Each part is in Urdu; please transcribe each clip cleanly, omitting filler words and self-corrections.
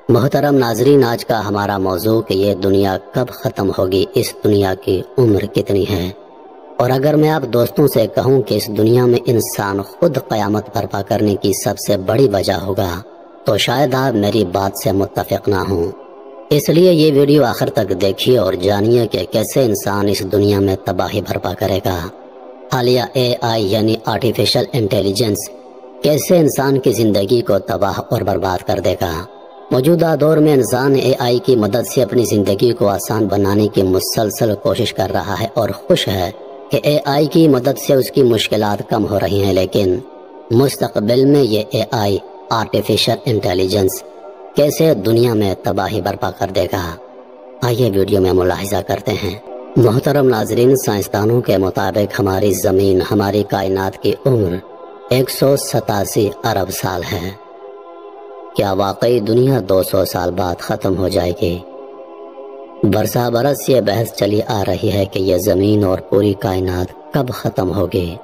محترم ناظرین، آج کا ہمارا موضوع کہ یہ دنیا کب ختم ہوگی، اس دنیا کی عمر کتنی ہے، اور اگر میں آپ دوستوں سے کہوں کہ اس دنیا میں انسان خود قیامت برپا کرنے کی سب سے بڑی وجہ ہوگا تو شاید آپ میری بات سے متفق نہ ہوں۔ اس لیے یہ ویڈیو آخر تک دیکھیے اور جانیے کہ کیسے انسان اس دنیا میں تباہی برپا کرے گا۔ حالیہ AI یعنی آرٹیفیشل انٹیلیجنس کیسے انسان کی زندگی کو تباہ اور برباد کر دے گا۔ موجودہ دور میں انسان AI کی مدد سے اپنی زندگی کو آسان بنانے کی مسلسل کوشش کر رہا ہے اور خوش ہے کہ AI کی مدد سے اس کی مشکلات کم ہو رہی ہیں، لیکن مستقبل میں یہ AI آرٹیفیشل انٹیلیجنس کیسے دنیا میں تباہی برپا کر دے گا، آئیے ویڈیو میں ملاحظہ کرتے ہیں۔ محترم ناظرین، سائنسدانوں کے مطابق ہماری زمین، ہماری کائنات کی عمر 187 ارب سال ہے۔ کیا واقعی دنیا 200 سال بعد ختم ہو جائے گی؟ برسہ برس یہ بحث چلی آ رہی ہے کہ یہ زمین اور پوری کائنات کب ختم ہوگی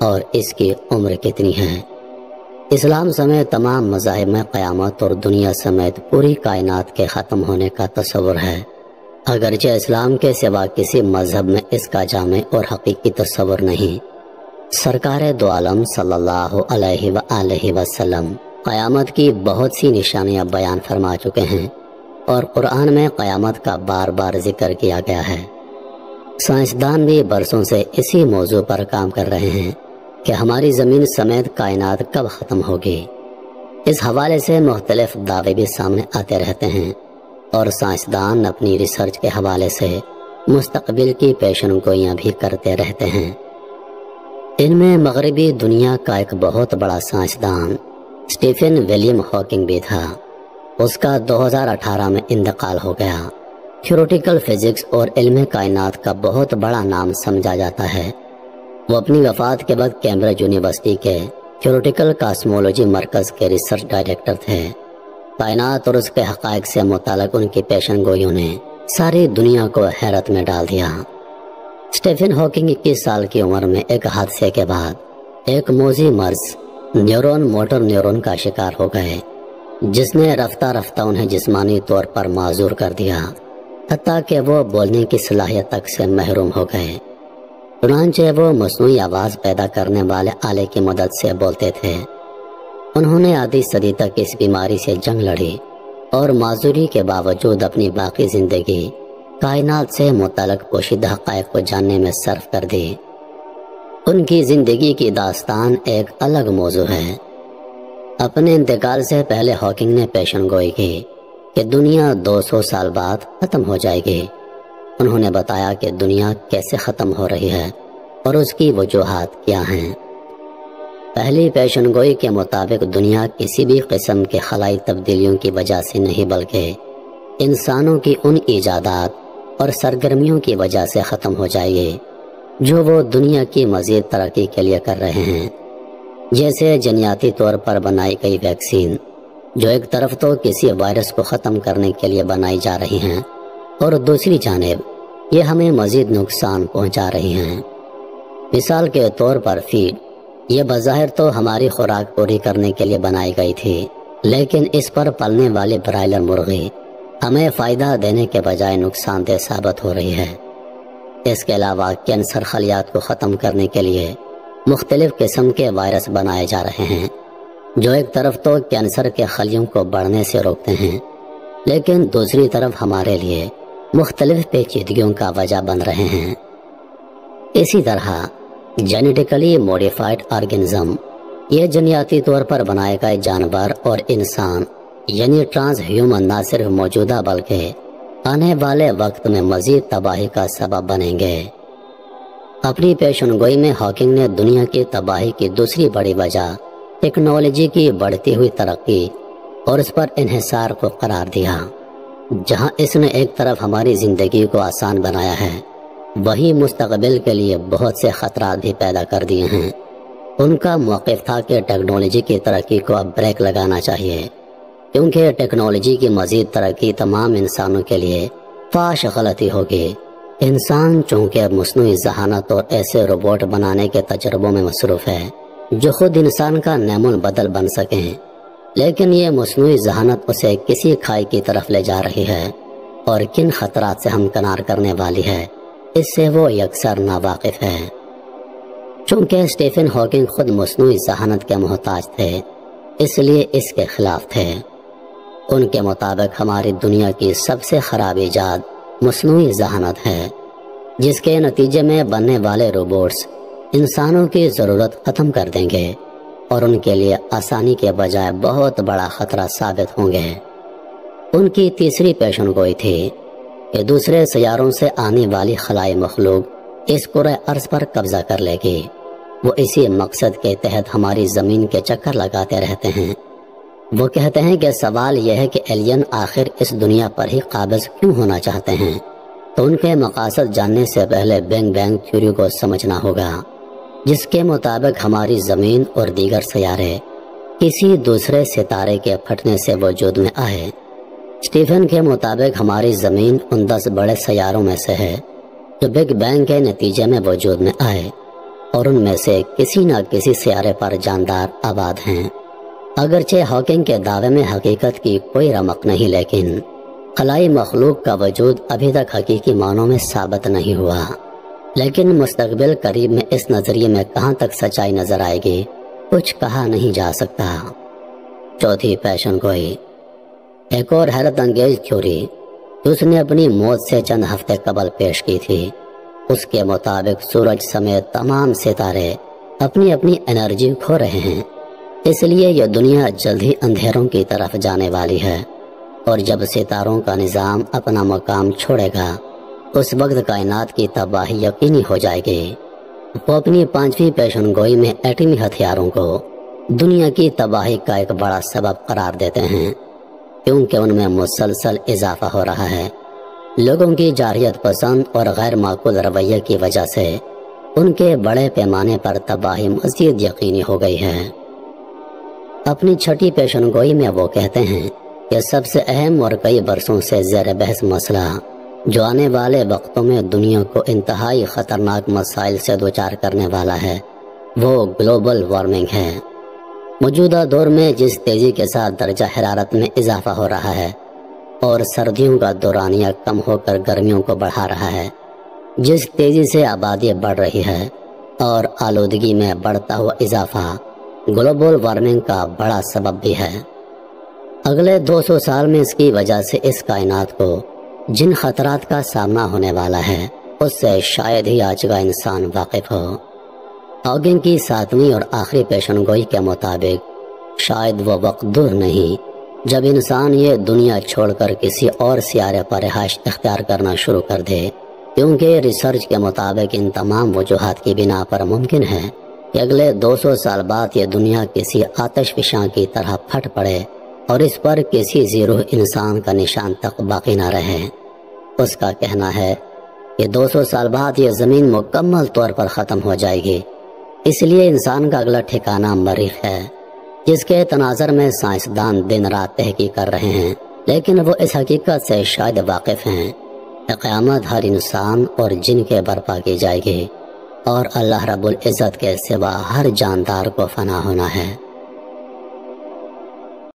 اور اس کی عمر کتنی ہے۔ اسلام سمیت تمام مذاہب میں قیامت اور دنیا سمیت پوری کائنات کے ختم ہونے کا تصور ہے، اگرچہ اسلام کے سوا کسی مذہب میں اس کا جامع اور حقیقی تصور نہیں۔ سرکار دو عالم صلی اللہ علیہ وآلہ وسلم قیامت کی بہت سی نشانیاں بیان فرما چکے ہیں اور قرآن میں قیامت کا بار بار ذکر کیا گیا ہے۔ سائنسدان بھی برسوں سے اسی موضوع پر کام کر رہے ہیں کہ ہماری زمین سمیت کائنات کب ختم ہوگی۔ اس حوالے سے مختلف دعوے بھی سامنے آتے رہتے ہیں اور سائنسدان اپنی ریسرچ کے حوالے سے مستقبل کی پیشن گوئیاں بھی کرتے رہتے ہیں۔ ان میں مغربی دنیا کا ایک بہت بڑا سائنسدان اسٹیفن ولیم ہاکنگ بھی تھا۔ اس کا 2018 میں انتقال ہو گیا۔ تھیوریٹیکل فزکس اور علم کائنات کا بہت بڑا نام سمجھا جاتا ہے۔ وہ اپنی وفات کے بعد کیمبرج یونیورسٹی کے تھیوریٹیکل کاسمولوجی مرکز کے ریسرچ ڈائریکٹر تھے۔ کائنات اور اس کے حقائق سے متعلق ان کی پیشن گوئیوں نے ساری دنیا کو حیرت میں ڈال دیا۔ اسٹیفن ہاکنگ 21 سال کی عمر میں ایک حادثے کے بعد ایک موذی مرض نیورون موٹر نیورون کا شکار ہو گئے، جس نے رفتہ رفتہ انہیں جسمانی طور پر معذور کر دیا، حتیٰ کہ وہ بولنے کی صلاحیت تک سے محروم ہو گئے۔ چنانچہ وہ مصنوعی آواز پیدا کرنے والے آلے کی مدد سے بولتے تھے۔ انہوں نے آدھی صدی تک اس بیماری سے جنگ لڑی اور معذوری کے باوجود اپنی باقی زندگی کائنات سے متعلق پوشیدہ حقائق کو جاننے میں صرف کر دی۔ ان کی زندگی کی داستان ایک الگ موضوع ہے۔ اپنے انتقال سے پہلے ہاکنگ نے پیشن گوئی کی کہ دنیا 200 سال بعد ختم ہو جائے گی۔ انہوں نے بتایا کہ دنیا کیسے ختم ہو رہی ہے اور اس کی وجوہات کیا ہیں۔ پہلی پیشن گوئی کے مطابق دنیا کسی بھی قسم کے خلائی تبدیلیوں کی وجہ سے نہیں بلکہ انسانوں کی ان ایجادات اور سرگرمیوں کی وجہ سے ختم ہو جائے گی جو وہ دنیا کی مزید ترقی کے لیے کر رہے ہیں، جیسے جنیاتی طور پر بنائی گئی ویکسین، جو ایک طرف تو کسی وائرس کو ختم کرنے کے لیے بنائی جا رہی ہیں اور دوسری جانب یہ ہمیں مزید نقصان پہنچا رہی ہیں۔ مثال کے طور پر فیڈ، یہ بظاہر تو ہماری خوراک پوری کرنے کے لیے بنائی گئی تھی، لیکن اس پر پلنے والی برائلر مرغی ہمیں فائدہ دینے کے بجائے نقصان دہ ثابت ہو رہی ہے۔ اس کے علاوہ کینسر خلیات کو ختم کرنے کے لیے مختلف قسم کے وائرس بنائے جا رہے ہیں، جو ایک طرف تو کینسر کے خلیوں کو بڑھنے سے روکتے ہیں، لیکن دوسری طرف ہمارے لیے مختلف پیچیدگیوں کا وجہ بن رہے ہیں۔ اسی طرح جینیٹیکلی موڈیفائڈ آرگنزم، یہ جنیاتی طور پر بنائے گئے جانور اور انسان یعنی ٹرانس ہیومن نہ صرف موجودہ بلکہ آنے والے وقت میں مزید تباہی کا سبب بنیں گے۔ اپنی پیشن گوئی میں ہاکنگ نے دنیا کی تباہی کی دوسری بڑی وجہ ٹیکنالوجی کی بڑھتی ہوئی ترقی اور اس پر انحصار کو قرار دیا۔ جہاں اس نے ایک طرف ہماری زندگی کو آسان بنایا ہے، وہی مستقبل کے لیے بہت سے خطرات بھی پیدا کر دیے ہیں۔ ان کا موقف تھا کہ ٹیکنالوجی کی ترقی کو اب بریک لگانا چاہیے، کیونکہ ٹیکنالوجی کی مزید ترقی تمام انسانوں کے لیے فاحش غلطی ہوگی۔ انسان چونکہ مصنوعی ذہانت اور ایسے روبوٹ بنانے کے تجربوں میں مصروف ہے جو خود انسان کا نعم البدل بن سکیں، لیکن یہ مصنوعی ذہانت اسے کسی کھائی کی طرف لے جا رہی ہے اور کن خطرات سے ہمکنار کرنے والی ہے اس سے وہ یکسر ناواقف ہے۔ چونکہ اسٹیفن ہاکنگ خود مصنوعی ذہانت کے محتاج تھے، اس لیے اس کے خلاف تھے۔ ان کے مطابق ہماری دنیا کی سب سے خراب ایجاد مصنوعی ذہانت ہے، جس کے نتیجے میں بننے والے روبوٹس انسانوں کی ضرورت ختم کر دیں گے اور ان کے لیے آسانی کے بجائے بہت بڑا خطرہ ثابت ہوں گے۔ ان کی تیسری پیشن گوئی تھی کہ دوسرے سیاروں سے آنے والی خلائی مخلوق اس کرۂ ارض پر قبضہ کر لے گی۔ وہ اسی مقصد کے تحت ہماری زمین کے چکر لگاتے رہتے ہیں۔ وہ کہتے ہیں کہ سوال یہ ہے کہ ایلین آخر اس دنیا پر ہی قابض کیوں ہونا چاہتے ہیں، تو ان کے مقاصد جاننے سے پہلے بینگ بینگ تھیوری کو سمجھنا ہوگا، جس کے مطابق ہماری زمین اور دیگر سیارے کسی دوسرے ستارے کے پھٹنے سے وجود میں آئے۔ اسٹیفن کے مطابق ہماری زمین ان 10 بڑے سیاروں میں سے ہے جو بگ بینگ کے نتیجے میں وجود میں آئے، اور ان میں سے کسی نہ کسی سیارے پر جاندار آباد ہیں۔ اگرچہ ہاکنگ کے دعوے میں حقیقت کی کوئی رمق نہیں، لیکن خلائی مخلوق کا وجود ابھی تک حقیقی معنوں میں ثابت نہیں ہوا۔ لیکن مستقبل قریب میں اس نظریے میں کہاں تک سچائی نظر آئے گی کچھ کہا نہیں جا سکتا۔ چوتھی پیشن گوئی، ایک اور حیرت انگیز تھیوری جو اس نے اپنی موت سے چند ہفتے قبل پیش کی تھی، اس کے مطابق سورج سمیت تمام ستارے اپنی اپنی انرجی کھو رہے ہیں، اس لیے یہ دنیا جلد ہی اندھیروں کی طرف جانے والی ہے، اور جب ستاروں کا نظام اپنا مقام چھوڑے گا اس وقت کائنات کی تباہی یقینی ہو جائے گی۔ وہ اپنی 5ویں پیشن گوئی میں ایٹمی ہتھیاروں کو دنیا کی تباہی کا ایک بڑا سبب قرار دیتے ہیں، کیونکہ ان میں مسلسل اضافہ ہو رہا ہے۔ لوگوں کی جارحیت پسند اور غیر معقول رویے کی وجہ سے ان کے بڑے پیمانے پر تباہی مزید یقینی ہو گئی ہے۔ اپنی 6ٹھی پیشن گوئی میں وہ کہتے ہیں کہ سب سے اہم اور کئی برسوں سے زیر بحث مسئلہ جو آنے والے وقتوں میں دنیا کو انتہائی خطرناک مسائل سے دوچار کرنے والا ہے وہ گلوبل وارمنگ ہے۔ موجودہ دور میں جس تیزی کے ساتھ درجہ حرارت میں اضافہ ہو رہا ہے اور سردیوں کا دورانیہ کم ہو کر گرمیوں کو بڑھا رہا ہے، جس تیزی سے آبادی بڑھ رہی ہے اور آلودگی میں بڑھتا ہوا اضافہ گلوبل وارمنگ کا بڑا سبب بھی ہے۔ اگلے 200 سال میں اس کی وجہ سے اس کائنات کو جن خطرات کا سامنا ہونے والا ہے اس سے شاید ہی آج کا انسان واقف ہو۔ ہاکنگ کی 7ویں اور آخری پیشن گوئی کے مطابق شاید وہ وقت دور نہیں جب انسان یہ دنیا چھوڑ کر کسی اور سیارے پر رہائش اختیار کرنا شروع کر دے، کیونکہ ریسرچ کے مطابق ان تمام وجوہات کی بنا پر ممکن ہے کہ اگلے 200 سال بعد یہ دنیا کسی آتش فشاں کی طرح پھٹ پڑے اور اس پر کسی ذی-روح انسان کا نشان تک باقی نہ رہے۔ اس کا کہنا ہے کہ 200 سال بعد یہ زمین مکمل طور پر ختم ہو جائے گی، اس لیے انسان کا اگلا ٹھکانہ مریخ ہے، جس کے تناظر میں سائنسدان دن رات تحقیق کر رہے ہیں، لیکن وہ اس حقیقت سے شاید واقف ہیں کہ قیامت ہر انسان اور جن کے برپا کی جائے گی اور اللہ رب العزت کے سوا ہر جاندار کو فنا ہونا ہے۔